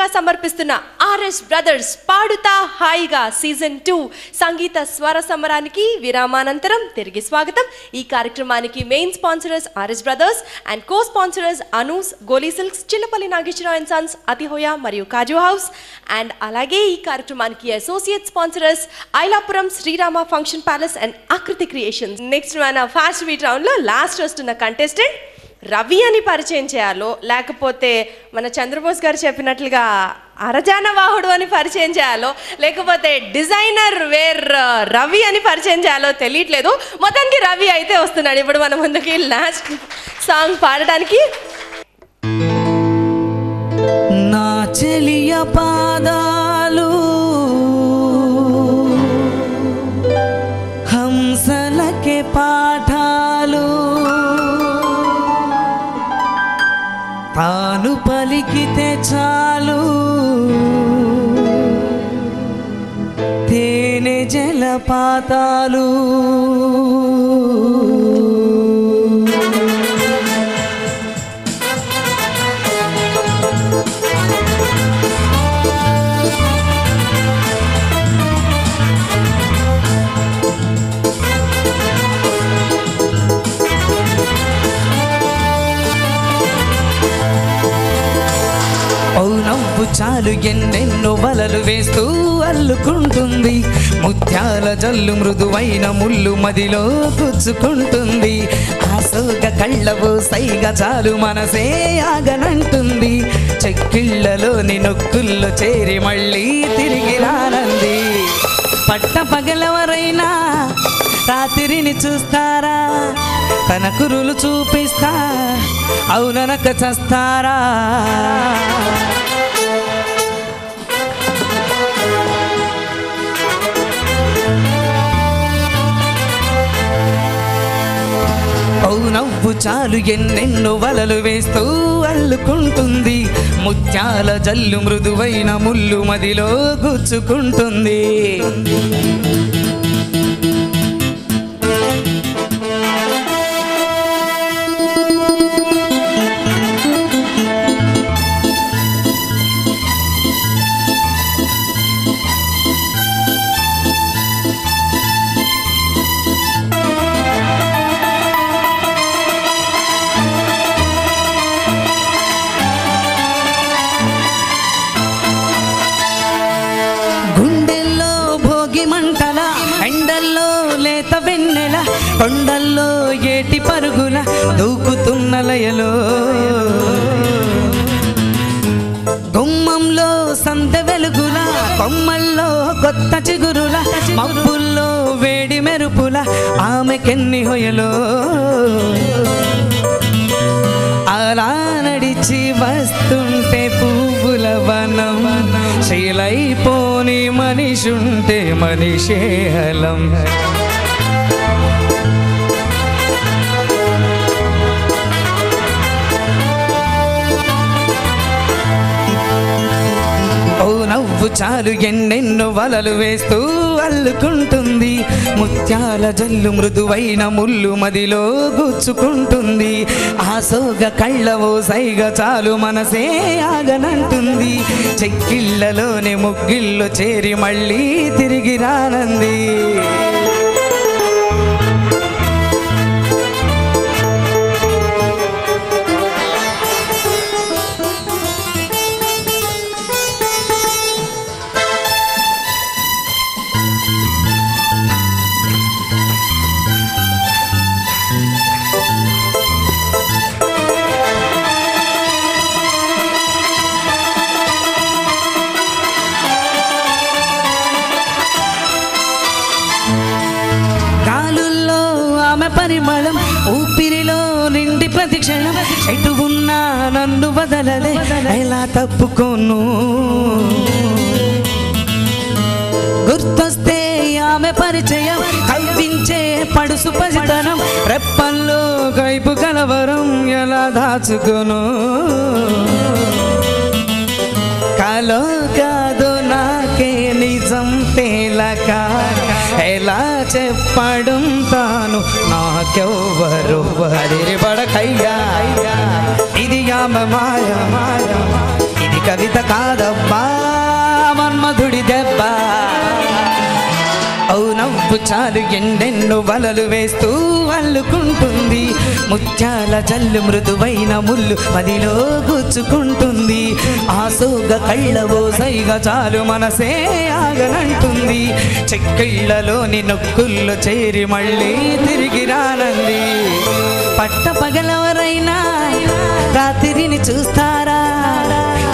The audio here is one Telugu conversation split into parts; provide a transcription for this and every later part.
కానుకగా సమర్పిస్తున్న ఆర్ఎస్ బ్రదర్స్ పాడుతా హాయిగా సీజన్ 2 సంగీత స్వర సమరానికి విరామానంతరం తిరిగి స్వాగతం. ఈ కార్యక్రమానికి main sponsors RS brothers and co sponsors Anu's, Goli silks, Chillapalli Nageswararao and sons, అతిహోయ మరియు కాజు హౌస్. అండ్ అలాగే ఈ కార్యక్రమానికి associate sponsors Ailapuram Srirama function palace and Akruthi creations. Next మన ఫాస్ట్ బీట్ రౌండ్ లో లాస్ట్ వస్తున్న కంటెస్టెంట్ రవి అని పరిచయం చేయాలో, లేకపోతే మన చంద్రబోస్ గారు చెప్పినట్లుగా అరజాన వాహుడు అని పరిచయం చేయాలో, లేకపోతే డిజైనర్ వేర్ రవి అని పరిచయం చేయాలో తెలియట్లేదు. మొత్తానికి రవి అయితే వస్తున్నాడు ఇప్పుడు మన ముందుకి లాస్ట్ సాంగ్ పాడడానికి. నా చెలియ పాదాలు హంసలకే పాఠాలు, తాను పలికితే చాలు తేనె జలపాతాలు. నవ్వు చాలు ఎన్నెన్నో వలలు వేస్తూ అల్లుకుంటుంది, ముత్యాల జల్లు మృదువైన ముళ్ళు మదిలో గుచ్చుకుంటుంది. ఆసోగ కళ్ళవు సైగా చాలు మనసే ఆగనంటుంది, చెక్కిళ్ళలోని నొక్కుల్లో చేరి మళ్ళీ తిరిగి రానంది. పట్ట పగలవరైనా రాత్రిని చూస్తారా, తన కురులు చూపిస్తా అవుననక చస్తారా. నవ్వు చాలు ఎన్నెన్నో వలలు వేస్తూ అల్లుకుంటుంది, ముత్యాల జల్లు మృదువైన ముళ్ళు మదిలో గుచ్చుకుంటుంది. కొండల్లో ఏటి పరుగుల దూకుతున్న లయలో, గుమ్మంలో సందె వెలుగుల, కొమ్మల్లో కొత్త చిగురుల, మబ్బుల్లో వేడి మెరుపుల ఆమెకెన్ని హొయలో. అలా నడిచి వస్తుంటే పువ్వుల వనం, శీలైపోని మనిషుంటే మనిషే హలం. నవ్వు చాలు ఎన్నెన్నో వలలు వేస్తూ అల్లుకుంటుంది, ముత్యాల జల్లు మృదువైన ముళ్ళు మదిలో గుచ్చుకుంటుంది. ఆసోగ కళ్ళవో సైగా చాలు మనసే ఆగనంటుంది, చెక్కిళ్ళలోని ముగ్గిళ్ళు చేరి మళ్ళీ తిరిగి రానంది. పరిమళం ఊపిరిలో నిండి ప్రతిక్షణం, ఎటు ఉన్నా నన్ను వదలలే ఎలా తప్పుకోను. గుర్తొస్తే ఆమె పరిచయం కవ్వించే పడుసు పసితనం, రెప్పల్లో కైపు కలవరం ఎలా దాచుకోను. కాలో కాదు నాకే నిజం తేలక ఎలా చెప్పడం తాను నాకెవ్వరు వదిలి పడకయ్యా. ఇది ఆమె మాయ, ఇది కవిత కాదబ్బా మన్మధుడి దెబ్బ. నవ్వు చాలు ఎండెన్నో వలలు వేస్తూ అల్లుకుంటుంది, ముత్యాల జల్లు మృదువైన ముళ్ళు మదిలో గుచ్చుకుంటుంది. ఆసోగ కళ్ళవో సైగా చాలు మనసే ఆగనంటుంది, చెక్కిళ్ళలోని నొక్కుల్లో చేరి మళ్ళీ తిరిగి రానంది. పట్ట పగలవరైనా రాత్రిని చూస్తారా,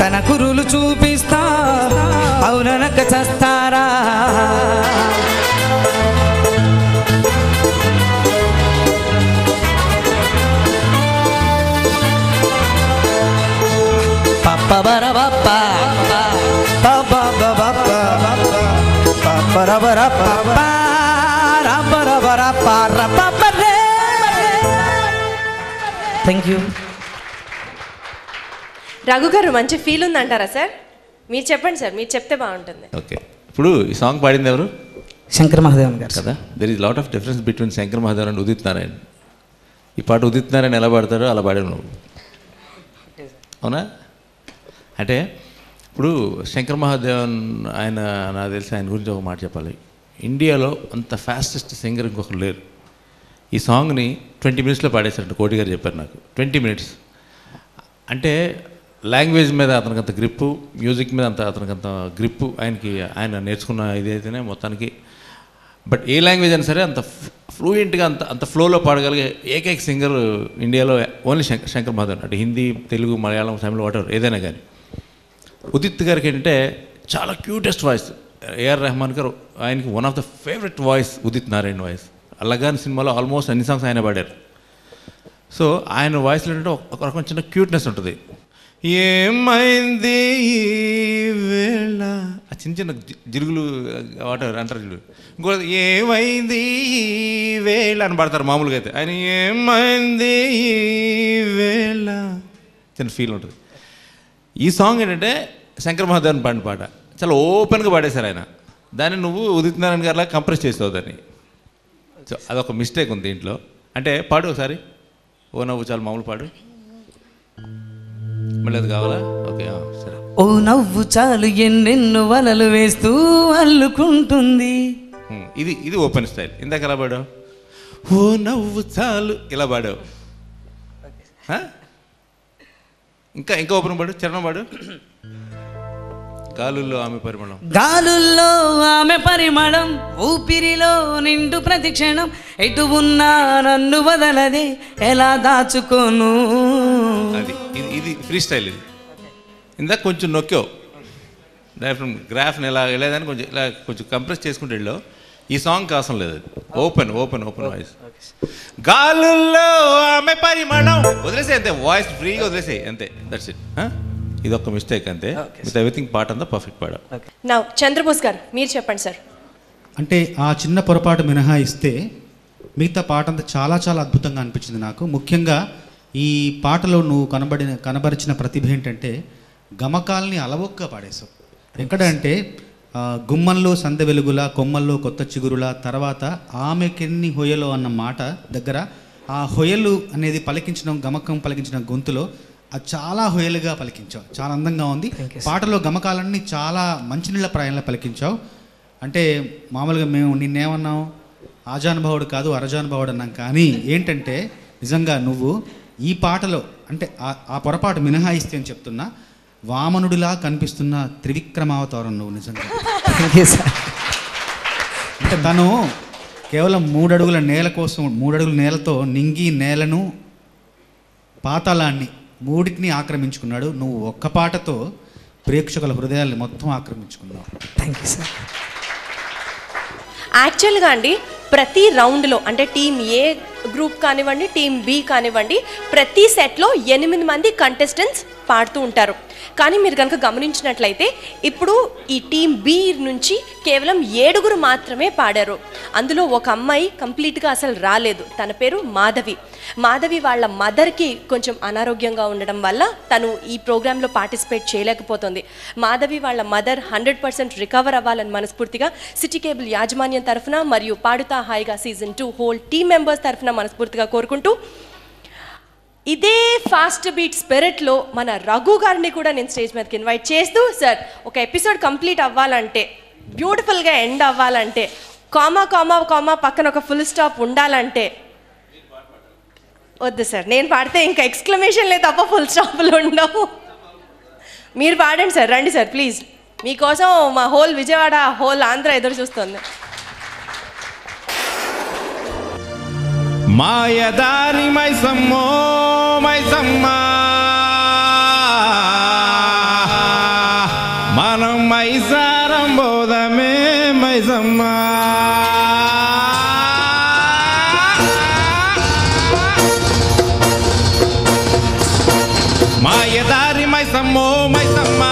తన కురులు చూపిస్తా అవుననక చస్తారా. Thank you. రఘు గారు మంచి ఫీల్ ఉందంటారా సార్? మీరు చెప్పండి సార్, మీరు చెప్తే బాగుంటుంది. ఓకే, ఇప్పుడు ఈ సాంగ్ పాడింది ఎవరు? శంకర్ మహాదేవన్ గారు కదా. There is lot of difference between Shankar Mahadevan and Udit Narayan. ఈ పాట ఉదిత్ నారాయణ్ ఎలా పాడతారో అలా పాడావు నువ్వు, అవునా? అంటే ఇప్పుడు శంకర్ మహాదేవన్ ఆయన నాకు తెలిసి ఆయన గురించి ఒక మాట చెప్పాలి. ఇండియాలో అంత ఫాస్టెస్ట్ సింగర్ ఇంకొకరు లేరు. ఈ సాంగ్ని 20 minutesలో పాడేశారంట, కోటి గారు చెప్పారు నాకు. 20 minutes అంటే లాంగ్వేజ్ మీద అతనికి అంత గ్రిప్పు, మ్యూజిక్ మీద అతనికి అంత గ్రిప్పు ఆయన నేర్చుకున్న ఇదైతేనే మొత్తానికి. బట్ ఏ లాంగ్వేజ్ అయినా సరే అంత ఫ్లూయెంట్గా అంత ఫ్లోలో పాడగలిగే ఏకైక సింగర్ ఇండియాలో ఓన్లీ శంకర్ మహాదేవన్. అంటే హిందీ, తెలుగు, మలయాళం, తమిళ వాటెవర్ ఏదైనా కానీ. ఉదిత్ గారికి ఏంటంటే చాలా cutest voice. AR Rahman garu ఆయనకి one of the favourite voice Udit Narayan voice. అల్లగాని సినిమాలో ఆల్మోస్ట్ అన్ని సాంగ్స్ ఆయన పాడారు. సో ఆయన వాయిస్లో ఏంటంటే ఒక రకం చిన్న క్యూట్నెస్ ఉంటుంది. ఏమైంది వేళ ఆ చిన్న చిన్న జిరుగులు వాటర్ అంటారు చూడు. ఇంకోటి ఏమైంది వేళ అని పాడతారు మామూలుగా అయితే. ఆయన ఏమైంది వేళ చిన్న ఫీల్ ఉంటుంది. ఈ సాంగ్ ఏంటంటే శంకర్ మహాదేవన్ పాడిన పాట, చాలా ఓపెన్గా పాడేశారు ఆయన. దాన్ని నువ్వు ఉదిత్ నారాయణ గారిలా కంప్రెస్ చేస్తావు దాన్ని. సో అదొక మిస్టేక్ ఉంది దీంట్లో. అంటే పాడు ఒకసారి, ఓ నవ్వు చాలు మామూలు పాడు, మళ్ళీ అది కావాలా? ఓకే సరే. ఓ నవ్వు చాలు ఎన్నెన్నో వలలు వేస్తూ అల్లుకుంటుంది. ఇది ఓపెన్ స్టైల్. ఇందాక ఎలా పాడావు? ఓ నవ్వు చాలు ఇలా పాడావు. ఇంకా ఓపెన్ పాడు, చరణం పాడు. గాలుల్లో ఆమె పరిమళం, గాలుల్లో ఆమె పరిమళం, ఊపిరిలో నిండు ప్రతిక్షణం, ఎటు ఉన్నా నన్ను వదలదే ఎలా దాచుకోను. అది ఇది ఫ్రీ స్టైల్. ఇది ఇందాక కొంచెం నొక్కావు డైఫ్రమ్ గ్రాఫ్ని ఎలా వెళ్ళేదని కొంచెం ఇలా కొంచెం కంప్రెస్ చేసుకుంటే వెళ్ళావు. ఈ సాంగ్ కాసం లేదు, అది ఓపెన్ వాయిస్. గాలుల్లో ఆమె పరిమళం వదిలేసే అంతే, వాయిస్ ఫ్రీగా వదిలేసే అంతే, దట్స్ ఇట్. ఇది ఒక మిస్టేక్ అంతే, విత్ ఎవ్రీథింగ్ పాట అంతా పర్ఫెక్ట్ పాడా. నౌ చంద్రబోస్ గారు మీరు చెప్పండి సార్. అంటే ఆ చిన్న పొరపాటు మినహాయిస్తే మిగతా పాట అంతా చాలా చాలా అద్భుతంగా అనిపించింది నాకు. ముఖ్యంగా ఈ పాటలో నువ్వు కనబరిచిన ప్రతిభ ఏంటంటే గమకాల్ని అలవొక్క పాడేశావు. ఎక్కడంటే గుమ్మల్లో సందె వెలుగుల, కొమ్మల్లో కొత్త చిగురుల, తర్వాత ఆమెకెన్ని హొయలో అన్న మాట దగ్గర ఆ హొయలు అనేది పలికించడం, గమకం పలికించడం గొంతులో అది చాలా హొయలుగా పలికించావు. చాలా అందంగా ఉంది. పాటలో గమకాలన్నీ చాలా మంచినీళ్ళ ప్రాయంలో పలికించావు. అంటే మామూలుగా మేము నిన్నేమన్నాం, ఆజానుభావుడు కాదు అరజానుభావుడు అన్నాం. కానీ ఏంటంటే నిజంగా నువ్వు ఈ పాటలో అంటే ఆ పొరపాటు మినహాయిస్తే అని చెప్తున్నా, వామనుడిలా కనిపిస్తున్న త్రివిక్రమావతారం నువ్వు నిజంగా. అంటే తను కేవలం 3 అడుగుల నేల కోసం, 3 అడుగుల నేలతో నింగి నేలను పాతాళాన్ని మూడింటిని ఆక్రమించుకున్నాడు. నువ్వు ఒక్క పాటతో ప్రేక్షకుల హృదయాల్ని మొత్తం ఆక్రమించుకున్నావు. Thank you sir. యాక్చువల్గా అండి ప్రతి రౌండ్లో అంటే టీమ్ ఏ గ్రూప్ కానివ్వండి, టీమ్ బి కానివ్వండి, ప్రతి సెట్లో 8 మంది కంటెస్టెంట్స్ పాడుతూ ఉంటారు. కానీ మీరు కనుక గమనించినట్లయితే ఇప్పుడు ఈ టీమ్ బి నుంచి కేవలం 7 మాత్రమే పాడారు. అందులో ఒక అమ్మాయి కంప్లీట్గా అసలు రాలేదు. తన పేరు మాధవి. మాధవి వాళ్ళ మదర్కి కొంచెం అనారోగ్యంగా ఉండడం వల్ల తను ఈ ప్రోగ్రాంలో పార్టిసిపేట్ చేయలేకపోతుంది. మాధవి వాళ్ళ మదర్ 100% రికవర్ అవ్వాలని మనస్ఫూర్తిగా సిటీ కేబుల్ యాజమాన్యం తరఫున మరియు పాడుతా హాయిగా సీజన్ 2 హోల్ టీమ్ మెంబర్స్ తరఫున మనస్ఫూర్తిగా కోరుకుంటూ ఇదే ఫాస్ట్ బీట్ స్పిరిట్లో మన రఘు గారిని కూడా నేను స్టేజ్ మీదకి ఇన్వైట్ చేస్తూ, సార్ ఒక ఎపిసోడ్ కంప్లీట్ అవ్వాలంటే, బ్యూటిఫుల్గా ఎండ్ అవ్వాలంటే, కామా కామా కామా పక్కన ఒక ఫుల్ స్టాప్ ఉండాలంటే, వద్దు సార్ నేను పాడితే ఇంకా ఎక్స్క్లమేషన్లే తప్ప ఫుల్ స్టాప్లు ఉండవు. మీరు పాడండి సార్, రండి సార్ ప్లీజ్. మీకోసం మా హోల్ విజయవాడ, హోల్ ఆంధ్ర ఎదురు చూస్తుంది. మాయదారి మైసమ్మో మైసమ్మ, మనం మైసారం బోధమే మైసమ్మ. మాయదారి మైసమ్మో మైసమ్మ,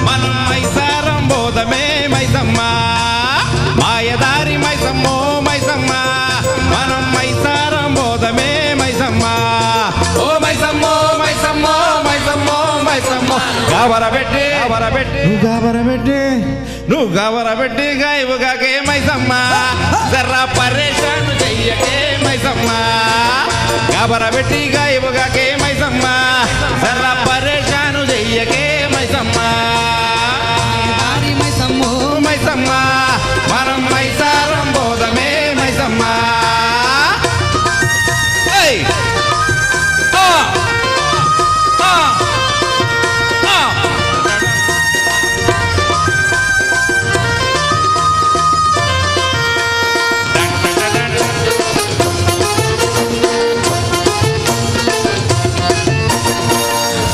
మనం మైసారం బోధమే మైసమ్మ. మాయదారి మైసమ్మో మైసమ్మ, మనం మైసారం బోధమే మైసమ్మ. ఓ మైసమ్మో మైసమ్మో మైసమ్మో మైసమ్మో, గాబరబెట్టి నువ్వు గాబరబెట్టి గాయవుగాకే మైసమ్మ. జర్రా పరేషాను చెయ్యకే మైసమ్మ, గాబరబెట్టి గాయవుగాకే మైసమ్మ. జర్రా పరేషాను చెయ్యకే మైసమ్మ. మైసమ్మ మనం మైసారం బోధమే మైసమ్మ.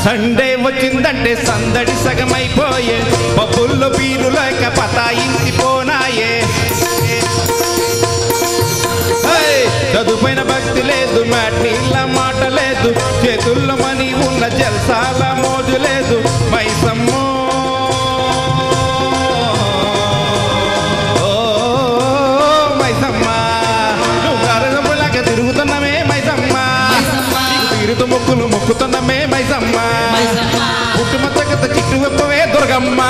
సండే వచ్చిందంటే సందడి సగమైపోయే, పబ్బుల్లో పీరు లేక పతాయించిపోనాయే. చదువుపైన భక్తి లేదు, మ్యాట్నీళ్ళ మాట లేదు, చేతుల్లో మనీ ఉన్న జల్సాల మోజు లేదు. మైసమ్మో మైసమ్మ, నువ్వు గరగబులాగా తిరుగుతున్నమే మైసమ్మ. తీరుతూ మొక్కులు మొక్కుతున్నమే మైసమ్మ. పుట్టుమచ్చ కథ చిట్టు వెప్పవే దుర్గమ్మ.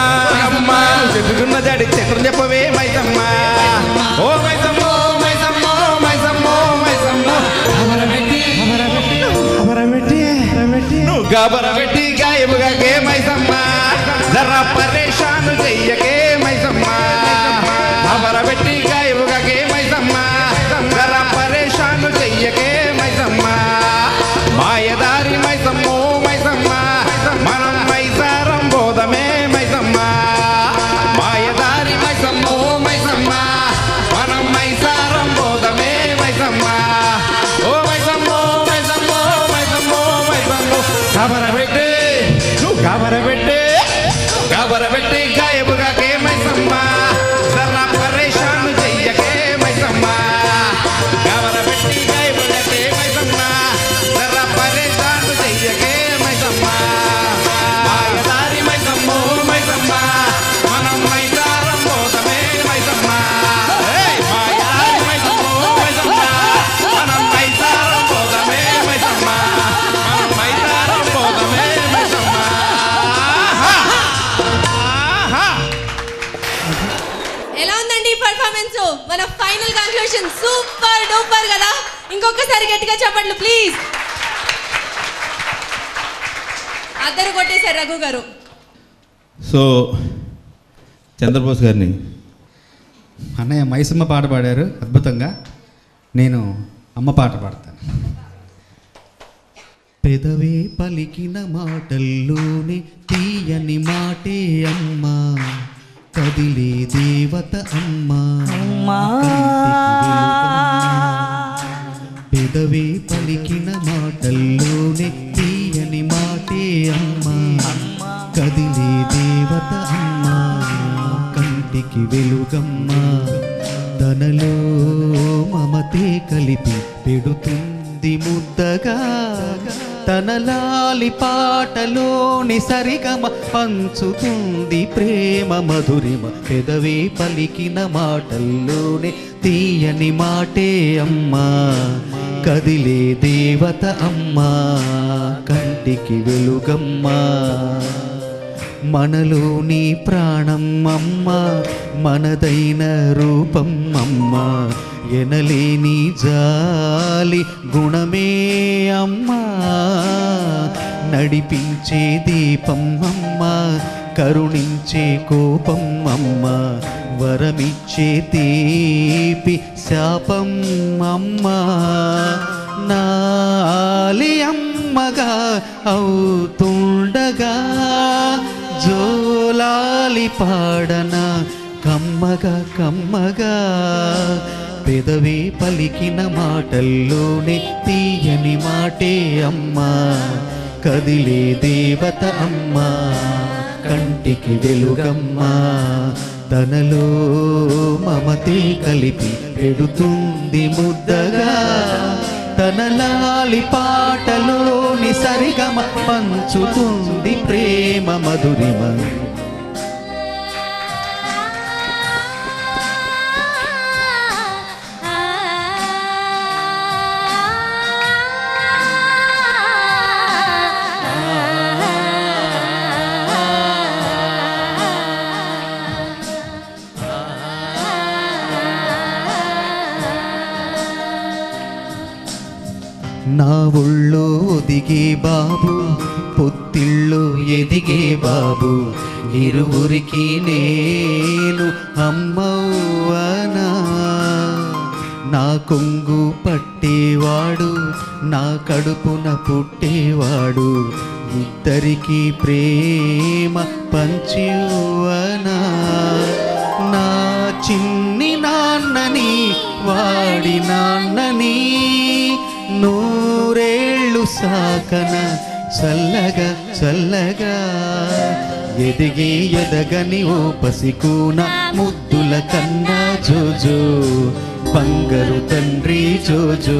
అమ్మ చెట్టుకున్న జాడి చిత్రం చెప్పవే మైసమ్మ. ఓ మైసమ్మో మైసమ్మో మైసమ్మో మైసమ్మో, నువ్వు గాబరబెట్టి గాయముగాకే మైసమ్మ. జరా పరేషాను చెయ్యకే మైసమ్మ, గాబరబెట్టి గాయముగాకే మైసమ్మ. జరా పరేషాను చెయ్యకే మైసమ్మ. మాయదారి మైసమ్మో మైసమ్మ, మనం మైసారం బోధమే మైసమ్మ. మాయదారి మైసమ్మో మైసమ్మ, మనం మైసారం బోధమే మైసమ్మ. ఓ మైసమ్మో మైసమ్మో మైసమ్మో మైసమ్మో, గాబరబెట్టి నువ్వు గాబరబెట్టి గాయబుగాకే మైసమ్మ. జర్రా పరేషాను చెయ్యకే మైసమ్మ, గాబరబెట్టి గాయబుగాకే మైసమ్మ. జర్రా పరేషాను చెయ్యకే మైసమ్మ. మాయదారి మైసమ్మో మైసమ్మ, మనం మైసారం బోధమే మైసమ్మ. మాయదారి మైసమ్మో మైసమ్మ, మనం మైసారం బోధమే మైసమ్మ. మనం మైసారం బోధమే మైసమ్మ. ఎలా ఉందండి పర్ఫార్మెన్స్? మన ఫైనల్ కన్క్లూషన్ సూపర్ డూపర్ కదా. ఇంకొకసారి గట్టిగా చెప్పండి ప్లీజ్. అందరూ కొట్టేశారు రఘు గారు. సో చంద్రబోస్ గారిని అన్నయ్య మైసమ్మ పాట పాడారు అద్భుతంగా. నేను అమ్మ పాట పాడతాను. పెదవే పలికిన మాటల్లోనే తీయని మాటే అమ్మా, కదిలే దేవత అమ్మా. పెదవే పలికిన మాటల్లోనే తీయని మాటే అమ్మా, కదిలే దేవత అమ్మా. కంటికి వెలుగమ్మా, తనలో మమతే కలిపి పెడుతుంది ముద్దగా. తన లాలి పాటలోని సరిగమ పంచుతుంది ప్రేమ మధురిమ. పెదవే పలికిన మాటల్లోనే తీయని మాటే అమ్మా, కదిలే దేవత అమ్మా. కంటికి వెలుగమ్మా, మనలోని ప్రాణం అమ్మ, మనదైన రూపం అమ్మ. ఎనలేని జాలి గుణమే అమ్మా, నడిపించే దీపం అమ్మ, కరుణించే కోపం అమ్మ, వరమిచ్చే తీపి శాపం అమ్మ. నాలి అమ్మగా అవుతుండగా జోలాలి పాడన కమ్మగా కమ్మగా, పెదవే పలికిన మాటల్లోనే తీయని మాటే అమ్మా, కదిలే దేవత అమ్మా, కంటికి వెలుగమ్మా, తనలో మమతే కలిపి పెడుతుంది ముద్దగా, తన లాలి పాటలోని సరిగమ పంచుతుంది ప్రేమ మధురిమ. నా ఒళ్ళో ఒదిగే బాబు, పొత్తిళ్ళు ఎదిగే బాబు, ఇరువురికి నేను అమ్మవ్వనా. నా కొంగు పట్టేవాడు, నా కడుపున పుట్టేవాడు, ఇద్దరికి ప్రేమ పంచివ్వనా. నా చిన్ని నాన్నని వాడి నాన్నని నూరేళ్ళు సాకన చల్లగా చల్లగా, ఎదిగి ఎదగని ఓ పసికూన ముద్దుల కన్నా జోజో, బంగారు తండ్రి జోజో,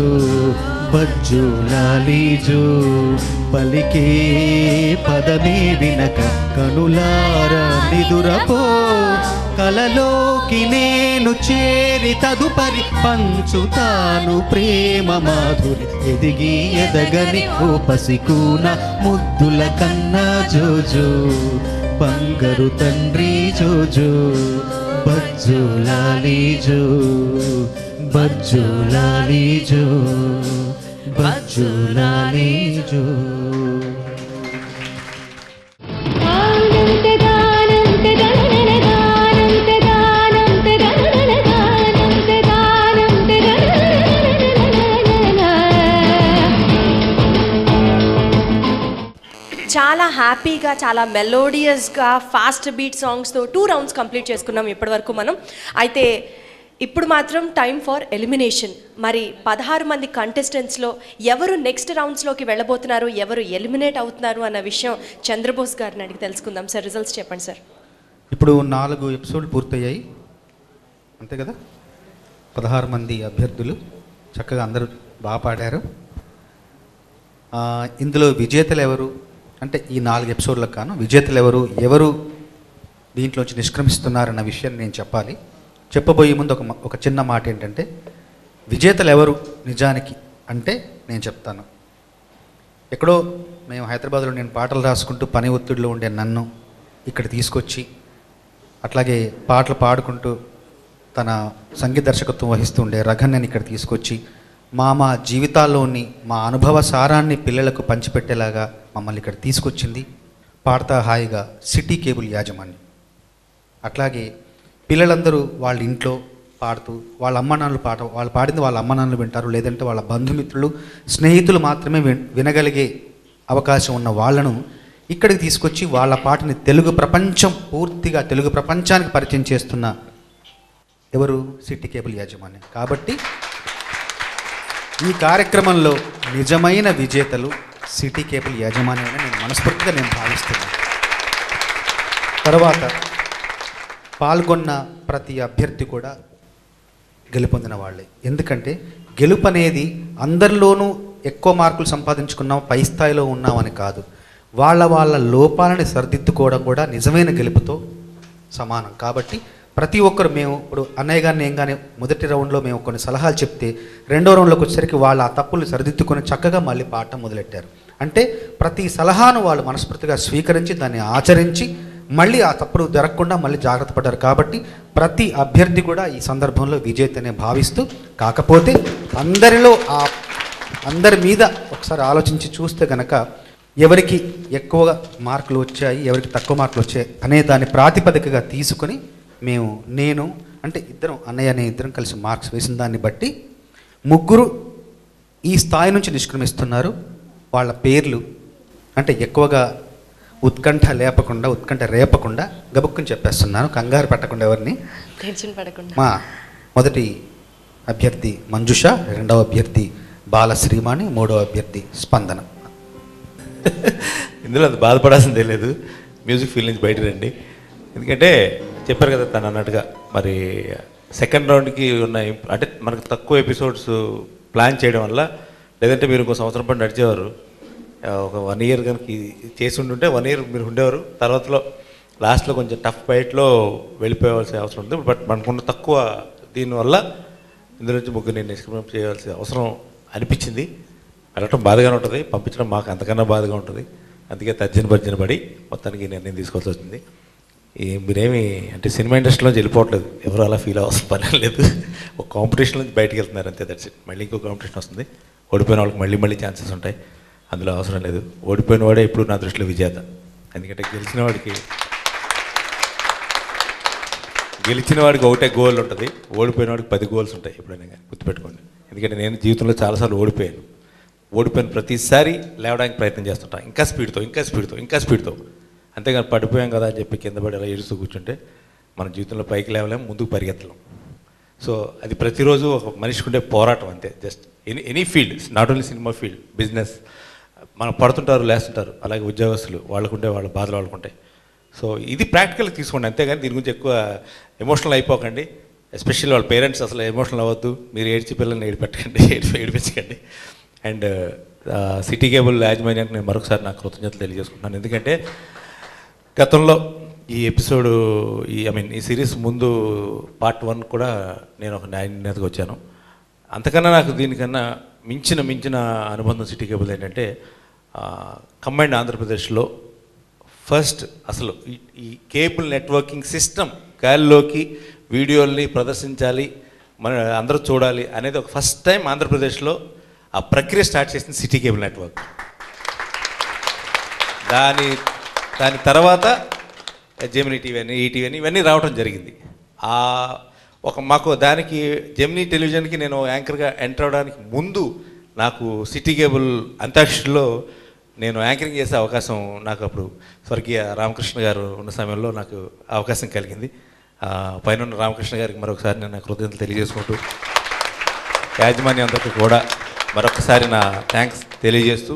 బజ్జో లాలీజో, పలికే పదమే వినక కనులారా నిదురపో, కలలోకి నేను చేరి తదుపరి పంచుతాను ప్రేమ మాధురి, ఎదిగి ఎదగని ఓ పసికూన ముద్దుల కన్నా జోజో, బంగారు తండ్రి జోజో, బజ్జో లాలీజో, బజ్జో లాలీజో, బజ్జో లాలీజో. చాలా హ్యాపీగా, చాలా మెలోడియస్గా, ఫాస్ట్ బీట్ సాంగ్స్తో 2 రౌండ్స్ కంప్లీట్ చేసుకున్నాం ఇప్పటివరకు మనం. అయితే ఇప్పుడు మాత్రం టైం ఫర్ ఎలిమినేషన్. మరి 16 మంది కంటెస్టెంట్స్లో ఎవరు నెక్స్ట్ రౌండ్స్లోకి వెళ్ళబోతున్నారు, ఎవరు ఎలిమినేట్ అవుతున్నారు అన్న విషయం చంద్రబోస్ గారిని అడిగి తెలుసుకుందాం. సార్, రిజల్ట్స్ చెప్పండి సార్. ఇప్పుడు 4 ఎపిసోడ్లు పూర్తయ్యాయి అంతే కదా. 16 మంది అభ్యర్థులు చక్కగా అందరూ బాగా పాడారు. ఇందులో విజేతలు ఎవరు అంటే ఈ 4 ఎపిసోడ్లకు కాను విజేతలు ఎవరు, ఎవరు దీంట్లోంచి నిష్క్రమిస్తున్నారన్న విషయాన్ని నేను చెప్పాలి. చెప్పబోయే ముందు ఒక చిన్న మాట ఏంటంటే, విజేతలు ఎవరు నిజానికి అంటే నేను చెప్తాను. ఎక్కడో మేము హైదరాబాద్లో నేను పాటలు రాసుకుంటూ పని ఒత్తిడిలో ఉండే నన్ను ఇక్కడ తీసుకొచ్చి, అట్లాగే పాటలు పాడుకుంటూ తన సంగీత దర్శకత్వం వహిస్తుండే రఘన్నని ఇక్కడ తీసుకొచ్చి మా జీవితాల్లోని మా అనుభవ సారాన్ని పిల్లలకు పంచిపెట్టేలాగా మమ్మల్ని ఇక్కడ తీసుకొచ్చింది పాడతా హాయిగా సిటీ కేబుల్ యాజమాన్యం. అట్లాగే పిల్లలందరూ వాళ్ళ ఇంట్లో పాడుతూ వాళ్ళ అమ్మనాన్నలు వాళ్ళు పాడింది వాళ్ళ అమ్మనాన్నలు వింటారు, లేదంటే వాళ్ళ బంధుమిత్రులు స్నేహితులు మాత్రమే వినగలిగే అవకాశం ఉన్న వాళ్ళను ఇక్కడికి తీసుకొచ్చి వాళ్ళ పాటని పూర్తిగా తెలుగు ప్రపంచానికి పరిచయం చేస్తున్న ఎవరు సిటీ కేబుల్ యాజమాన్యం. కాబట్టి ఈ కార్యక్రమంలో నిజమైన విజేతలు సిటీ కేబుల్ యాజమాన్యమని నేను మనస్ఫూర్తిగా భావిస్తున్నాను. తర్వాత పాల్గొన్న ప్రతి అభ్యర్థి కూడా గెలుపొందిన వాళ్ళే. ఎందుకంటే గెలుపు అనేది అందరిలోనూ ఎక్కువ మార్కులు సంపాదించుకున్నాం, పై స్థాయిలో ఉన్నామని కాదు, వాళ్ళ లోపాలని సరిదిద్దుకోవడం కూడా నిజమైన గెలుపుతో సమానం. కాబట్టి ప్రతి ఒక్కరు, మేము ఇప్పుడు అన్నయ్య గారిని నేను కానీ మొదటి రౌండ్లో మేము కొన్ని సలహాలు చెప్తే 2వ రౌండ్లోకి వచ్చేసరికి వాళ్ళు ఆ తప్పులు సరిదిద్దుకొని చక్కగా మళ్ళీ పాడటం మొదలెట్టారు. అంటే ప్రతి సలహాను వాళ్ళు మనస్ఫూర్తిగా స్వీకరించి దాన్ని ఆచరించి మళ్ళీ ఆ తప్పుడు జరగకుండా మళ్ళీ జాగ్రత్త పడ్డారు. కాబట్టి ప్రతి అభ్యర్థి కూడా ఈ సందర్భంలో విజేతనే భావిస్తూ, కాకపోతే అందరి మీద ఒకసారి ఆలోచించి చూస్తే కనుక ఎవరికి ఎక్కువగా మార్కులు వచ్చాయి, ఎవరికి తక్కువ మార్కులు వచ్చాయి అనే దాన్ని ప్రాతిపదికగా తీసుకొని నేను అంటే ఇద్దరం కలిసి మార్క్స్ వేసిన దాన్ని బట్టి ముగ్గురు ఈ స్థాయి నుంచి నిష్క్రమిస్తున్నారు. వాళ్ళ పేర్లు అంటే ఎక్కువగా ఉత్కంఠ రేపకుండా గబుక్కుని చెప్పేస్తున్నాను, కంగారు పెట్టకుండా ఎవరిని. టెన్షన్ పడకుండా. మా మొదటి అభ్యర్థి మంజుష, రెండవ అభ్యర్థి బాలశ్రీమాణి, మూడవ అభ్యర్థి స్పందన. ఇందులో అది బాధపడాల్సిందే లేదు, మ్యూజిక్ ఫీల్ నుంచి బయట రండి. ఎందుకంటే చెప్పారు కదా తను అన్నట్టుగా, మరి సెకండ్ రౌండ్కి ఉన్న అంటే మనకు తక్కువ ఎపిసోడ్స్ ప్లాన్ చేయడం వల్ల, లేదంటే మీరు ఇంకో సంవత్సరం పాటు నడిచేవారు, ఒక 1 year కనుక చేసి ఉంటుంటే 1 year మీరు ఉండేవారు. తర్వాతలో లాస్ట్లో కొంచెం టఫ్ ఫైట్లో వెళ్ళిపోవాల్సిన అవసరం ఉంది. బట్ మనకున్న తక్కువ దీనివల్ల ఇందులో నుంచి ముగ్గురిని నిష్క్రమణ చేయాల్సిన అవసరం అనిపించింది. వెళ్ళటం బాధగానే ఉంటుంది, పంపించడం మాకు అంతకన్నా బాధగా ఉంటుంది. అందుకే తర్జన పడి మొత్తానికి నిర్ణయం తీసుకోవాల్సి వచ్చింది. మీరేమి అంటే సినిమా ఇండస్ట్రీలోంచి వెళ్ళిపోవట్లేదు, ఎవరు అలా ఫీల్ అవ్వాల్సిన పని లేదు. ఒక కాంపిటీషన్ నుంచి బయటకు వెళ్తున్నారు అంతే, దట్స్ ఇట్. మళ్ళీ ఇంకో కాంపిటీషన్ వస్తుంది, ఓడిపోయిన వాళ్ళకి మళ్ళీ ఛాన్సెస్ ఉంటాయి, అందులో అవసరం లేదు. ఓడిపోయిన వాడే ఇప్పుడు నా దృష్టిలో విజేత. ఎందుకంటే గెలిచిన వాడికి ఒకటే గోల్ ఉంటుంది, ఓడిపోయిన వాడికి 10 goals ఉంటాయి ఎప్పుడైనా కానీ, గుర్తుపెట్టుకోండి. ఎందుకంటే నేను జీవితంలో చాలాసార్లు ఓడిపోయిన ప్రతిసారి లేవడానికి ప్రయత్నం చేస్తుంటాను, ఇంకా స్పీడ్తో. అంతేగాని పడిపోయాం కదా అని చెప్పి కింద పడి అలా ఏడుస్తూ కూర్చుంటే మన జీవితంలో పైకి లేవలేము, ముందుకు పరిగెత్తలేం. సో అది ప్రతిరోజు ఒక మనిషికి ఉండే పోరాటం అంతే. Just any field, not only cinema field, business, మనం పడుతుంటారు లేస్తుంటారు, అలాగే ఉద్యోగస్తులు వాళ్ళకుంటే వాళ్ళ బాధలు వాళ్ళకుంటాయి. సో ఇది ప్రాక్టికల్గా తీసుకోండి, అంతేగాని దీని గురించి ఎక్కువ ఎమోషనల్ అయిపోకండి. ఎస్పెషల్లీ వాళ్ళ పేరెంట్స్ అసలు ఎమోషనల్ అవ్వద్దు, మీరు ఏడ్చి పిల్లల్ని ఏడిపించకండి. అండ్ సిటీ కేబుల్ యాజమాన్యానికి నేను మరొకసారి నాకు కృతజ్ఞతలు తెలియజేసుకుంటున్నాను. ఎందుకంటే గతంలో ఈ ఎపిసోడు ఈ సిరీస్ ముందు part 1 కూడా నేను ఒక న్యాయనేతగా వచ్చాను. అంతకన్నా నాకు దీనికన్నా మించిన అనుబంధం సిటీ కేబుల్ ఏంటంటే, కంబైన్డ్ ఆంధ్రప్రదేశ్లో ఫస్ట్ అసలు ఈ కేబుల్ నెట్వర్కింగ్ సిస్టమ్ గాలిలోకి వీడియోల్ని ప్రదర్శించాలి, మన అందరూ చూడాలి అనేది ఒక ఫస్ట్ టైం ఆంధ్రప్రదేశ్లో ఆ ప్రక్రియ స్టార్ట్ చేసింది సిటీ కేబుల్ నెట్వర్క్. దాని తర్వాత జెమినీ టీవీ అని, ఈటీవీ అని ఇవన్నీ రావడం జరిగింది. మాకు దానికి జెమినీ టెలివిజన్కి నేను యాంకర్గా ఎంటర్ అవడానికి ముందు నాకు సిటీ కేబుల్ అంత్యాక్షరిలో నేను యాంకరింగ్ చేసే అవకాశం నాకు అప్పుడు స్వర్గీయ రామకృష్ణ గారు ఉన్న సమయంలో నాకు అవకాశం కలిగింది. పైన ఉన్న రామకృష్ణ గారికి మరొకసారి నేను కృతజ్ఞతలు తెలియజేసుకుంటూ, యాజమాన్యం అందరికీ కూడా మరొకసారి నా థ్యాంక్స్ తెలియజేస్తూ,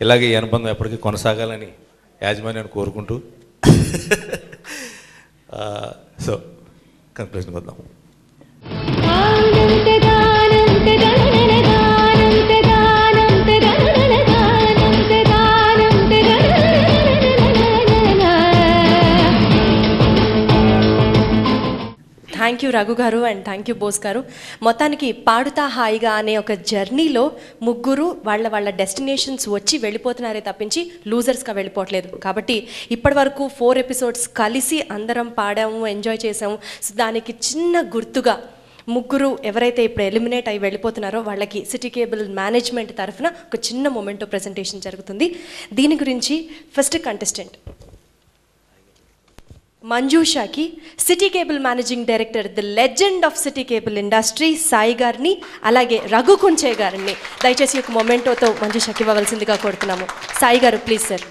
ఇలాగే ఈ అనుబంధం ఎప్పటికీ కొనసాగాలని యాజమాన్యాన్ని కోరుకుంటూ సో కన్క్లూజన్కి వద్దాం. థ్యాంక్ యూ రఘు గారు అండ్ థ్యాంక్ యూ బోస్ గారు. మొత్తానికి పాడుతా హాయిగా అనే ఒక జర్నీలో ముగ్గురు వాళ్ళ డెస్టినేషన్స్ వచ్చి వెళ్ళిపోతున్నారే తప్పించి లూజర్స్గా వెళ్ళిపోవట్లేదు. కాబట్టి ఇప్పటి వరకు 4 episodes కలిసి అందరం పాడాము, ఎంజాయ్ చేసాము. సో దానికి చిన్న గుర్తుగా ముగ్గురు ఎవరైతే ఇప్పుడు ఎలిమినేట్ అయి వెళ్ళిపోతున్నారో వాళ్ళకి సిటీ కేబుల్ మేనేజ్మెంట్ తరఫున ఒక చిన్న మొమెంటో ప్రెజెంటేషన్ జరుగుతుంది. దీని గురించి ఫస్ట్ కంటెస్టెంట్ మంజుషాకి city cable managing director, the legend of city cable industry Sai గారిని, అలాగే రఘు కుంచే గారిని దయచేసి ఒక మొమెంటోతో మంజుషాకి ఇవ్వవలసిందిగా కోరుతున్నాము. సాయి గారు ప్లీజ్ సార్.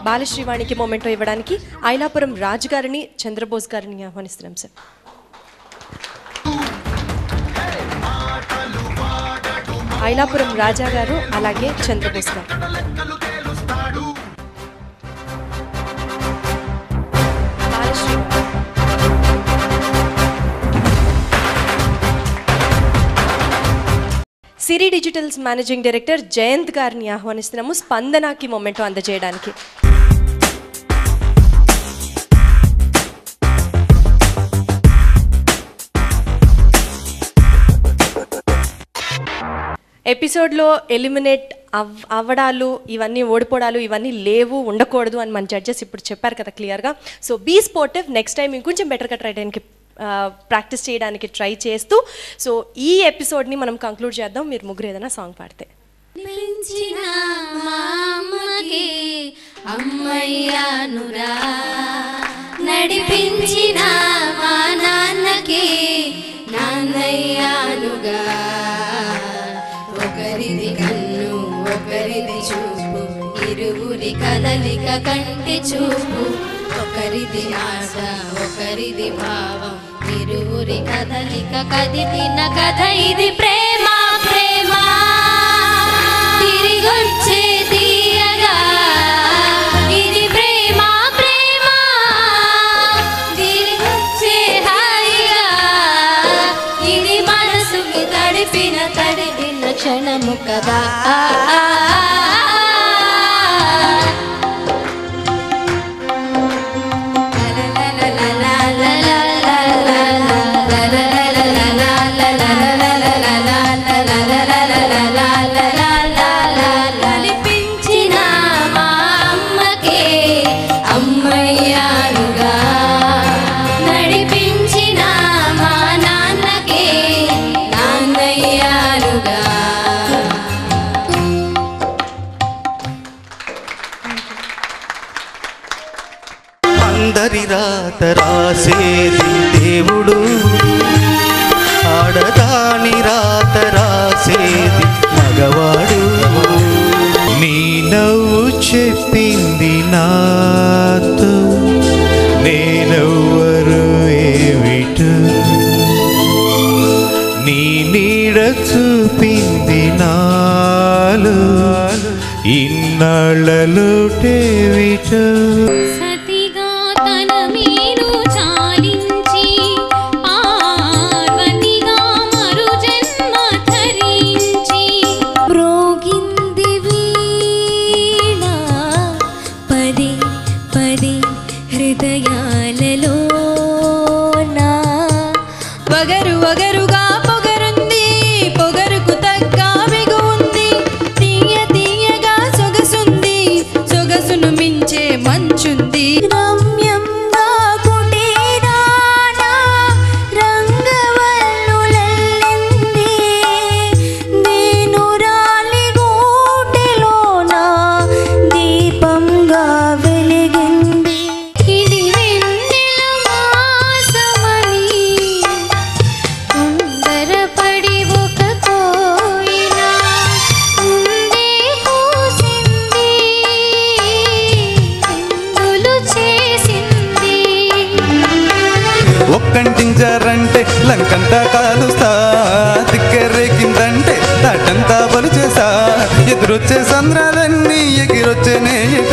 బాలశ్రీవాణికి మొమెంటో ఇవ్వడానికి ఐలాపురం రాజు గారిని, చంద్రబోస్ గారిని ఆహ్వానిస్తున్నాం సార్. ఐలాపురం రాజా గారు అలాగే చంద్రబోస్ గారు. Bless you. Siri digitals managing director Jayanth గారిని ఆహ్వానిస్తున్నాము స్పందనకి మొమెంటో అందజేయడానికి. ఎపిసోడ్లో ఎలిమినేట్ అవ్వడాలు ఇవన్నీ ఓడిపోవడాలు ఇవన్నీ లేవు ఉండకూడదు అని మన జడ్జెస్ ఇప్పుడు చెప్పారు కదా క్లియర్గా. So be sportive, next time ఇంకొంచెం బెటర్గా ట్రై చేయడానికి ప్రాక్టీస్ చేయడానికి ట్రై చేస్తూ సో ఈ ఎపిసోడ్ని మనం కంక్లూడ్ చేద్దాం. మీరు ముగ్గురు ఏదైనా సాంగ్ పాడితే. నడిపించిన మా నాన్నకి నాన్నయ్యానుగా, ఒకరిది కన్ను ఒకరిది చూపు, ఇరువురి కదలిక కంటి చూపు, ఒకరిది ఆశ ఒకరిది భావం, ఇరువురి కదలిక కదిలిన కథ ఇది ప్రేమ ప్రేమ, తిరిగొచ్చే తీయగా ఇది ప్రేమ ప్రేమ, తిరిగొచ్చే హాయిగా ఇది మనసుకి తడిపిన క్షణము కదా. నడిపించిన మా అమ్మకే అమ్మయ్యానుగా, నడిపించిన మా నాన్నకే నాన్నయ్యానుగా. అందరి రాత రాసేది దేవుడు, ఆడదాని రాత రాసేది మగవాడు. నీ నవ్వు చెప్పింది నాతో నేనెవ్వరు ఏమిటో, నీ నీడ చూపింది నాలో ఇన్నాళ్ళలోటేవిటో. వగరు వగరుగా పొగరుంది, పొగరుకు తగ్గ మిగు ఉంది, తీయ తీయగా సొగసుంది, సొగసును మించే మంచుంది. రమ్యంగా కుటీరాన రంగవల్లులల్లింది, నేను రాలి గూటిలోన దీపంగా వెలిగింది. ఇది వెన్నెల మాసమని తొందరపడి ఒక కోయిల ముందే కూసింది, విందులు చేసింది. ఒక్కంటించారంటే లంకంతా కాలుస్తా, దిక్కెర్రెక్కిందంటే తటంతా బలు చేసా, ఎదురొచ్చే సంద్రాలన్నీ ఎగిరొచ్చే నేట.